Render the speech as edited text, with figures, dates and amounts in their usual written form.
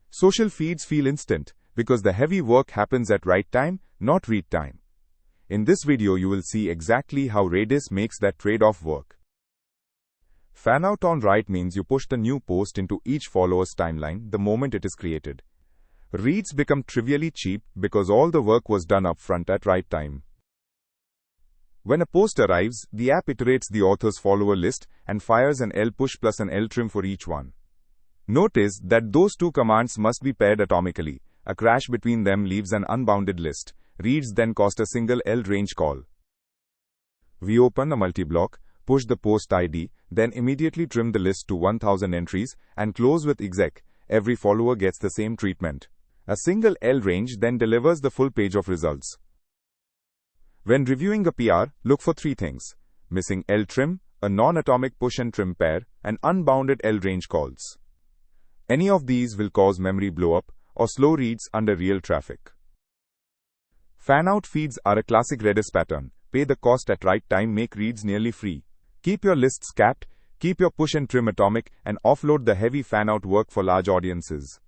Social feeds feel instant because the heavy work happens at write time, not read time. In this video you will see exactly how Redis makes that trade-off work. Fan out on write means you push the new post into each follower's timeline the moment it is created. Reads become trivially cheap because all the work was done upfront at write time. When a post arrives, the app iterates the author's follower list and fires an LPUSH plus an LTRIM for each one. Notice that those two commands must be paired atomically. A crash between them leaves an unbounded list. Reads then cost a single LRANGE call. We open a multi-block, push the post ID, then immediately trim the list to 1000 entries and close with EXEC. Every follower gets the same treatment. A single LRANGE then delivers the full page of results. When reviewing a PR, look for three things: missing LTRIM, a non-atomic push and trim pair, and unbounded LRANGE calls. Any of these will cause memory blow-up or slow reads under real traffic. Fan-out feeds are a classic Redis pattern. Pay the cost at write time, make reads nearly free. Keep your lists capped, keep your push and trim atomic, and offload the heavy fan-out work for large audiences.